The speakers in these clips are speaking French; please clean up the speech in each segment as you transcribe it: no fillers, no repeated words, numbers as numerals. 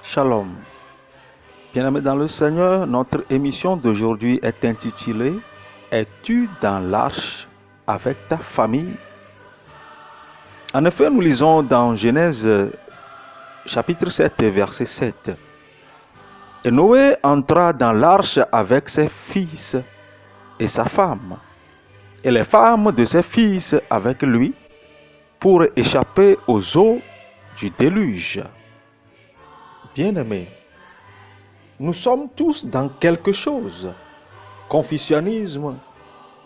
Shalom. Bien-aimés dans le Seigneur, notre émission d'aujourd'hui est intitulée « Es-tu dans l'arche avec ta famille ?» En effet, nous lisons dans Genèse chapitre 7, verset 7. « Et Noé entra dans l'arche avec ses fils et sa femme, et les femmes de ses fils avec lui, pour échapper aux eaux du déluge. » Bien-aimés, nous sommes tous dans quelque chose. Confucianisme,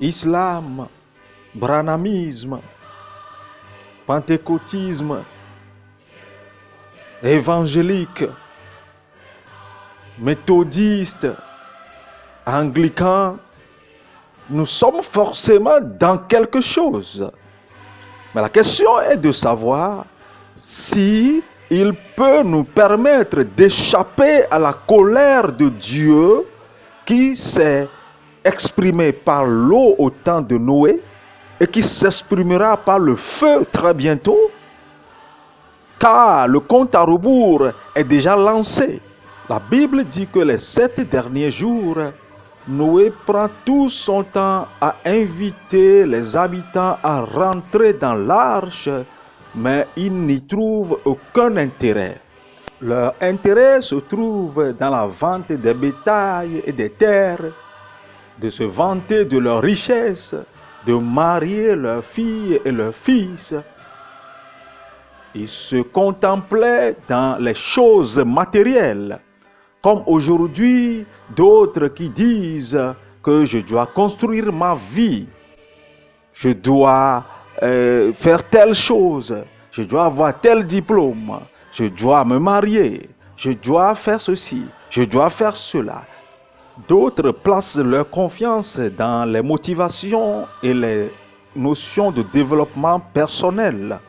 islam, branhamisme, pentecôtisme, évangélique, méthodiste, anglican. Nous sommes forcément dans quelque chose. Mais la question est de savoir si il peut nous permettre d'échapper à la colère de Dieu qui s'est exprimée par l'eau au temps de Noé et qui s'exprimera par le feu très bientôt, car le compte à rebours est déjà lancé. La Bible dit que les 7 derniers jours, Noé prend tout son temps à inviter les habitants à rentrer dans l'arche, mais ils n'y trouvent aucun intérêt. Leur intérêt se trouve dans la vente des bétails et des terres, de se vanter de leurs richesses, de marier leurs filles et leurs fils. Ils se contemplaient dans les choses matérielles, comme aujourd'hui d'autres qui disent que je dois construire ma vie, je dois faire telle chose, je dois avoir tel diplôme, je dois me marier, je dois faire ceci, je dois faire cela. D'autres placent leur confiance dans les motivations et les notions de développement personnel.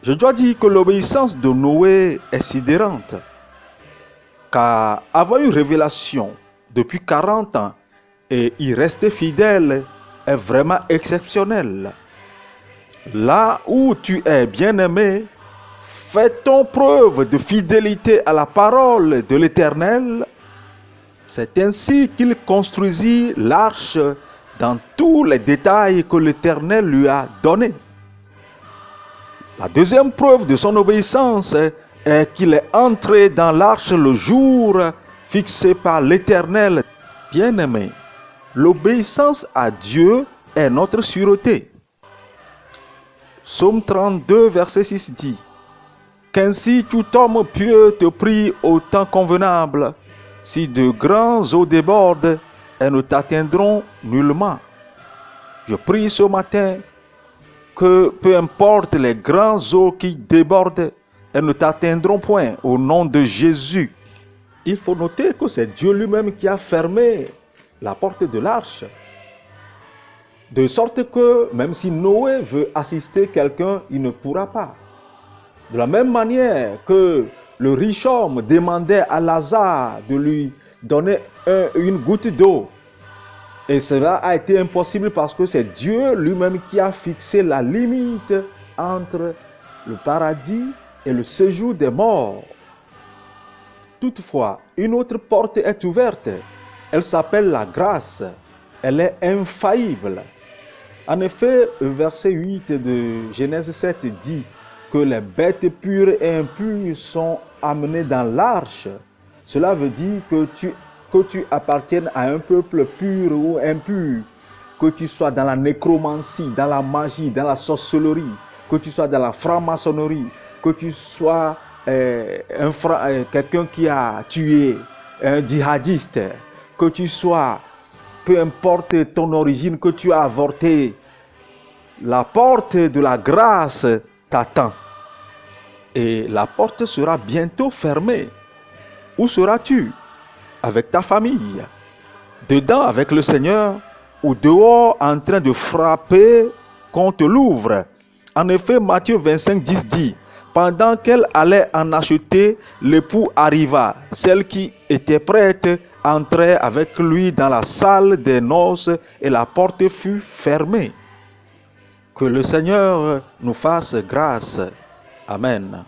Je dois dire que l'obéissance de Noé est sidérante, car avoir une révélation depuis 40 ans et y rester fidèle est vraiment exceptionnel. Là où tu es bien-aimé, fais-t-on preuve de fidélité à la parole de l'Éternel? C'est ainsi qu'il construisit l'arche dans tous les détails que l'Éternel lui a donnés. La deuxième preuve de son obéissance est qu'il est entré dans l'arche le jour fixé par l'Éternel. Bien-aimé, l'obéissance à Dieu est notre sûreté. Psaume 32, verset 6 dit « Qu'ainsi tout homme pieux te prie au temps convenable, si de grands eaux débordent, elles ne t'atteindront nullement. » Je prie ce matin que peu importe les grands eaux qui débordent, elles ne t'atteindront point au nom de Jésus. Il faut noter que c'est Dieu lui-même qui a fermé la porte de l'arche. De sorte que même si Noé veut assister quelqu'un, il ne pourra pas. De la même manière que le riche homme demandait à Lazare de lui donner une goutte d'eau. Et cela a été impossible parce que c'est Dieu lui-même qui a fixé la limite entre le paradis et le séjour des morts. Toutefois, une autre porte est ouverte. Elle s'appelle la grâce. Elle est infaillible. En effet, le verset 8 de Genèse 7 dit que les bêtes pures et impures sont amenées dans l'arche. Cela veut dire que tu appartiennes à un peuple pur ou impur, que tu sois dans la nécromancie, dans la magie, dans la sorcellerie, que tu sois dans la franc-maçonnerie, que tu sois quelqu'un qui a tué, un djihadiste, que tu sois, peu importe ton origine, que tu as avorté, la porte de la grâce t'attend. Et la porte sera bientôt fermée. Où seras-tu? Avec ta famille? Dedans avec le Seigneur? Ou dehors en train de frapper qu'on te l'ouvre? En effet, Matthieu 25, 10 dit: pendant qu'elle allait en acheter, l'époux arriva. Celle qui était prête entrait avec lui dans la salle des noces et la porte fut fermée. Que le Seigneur nous fasse grâce. Amen.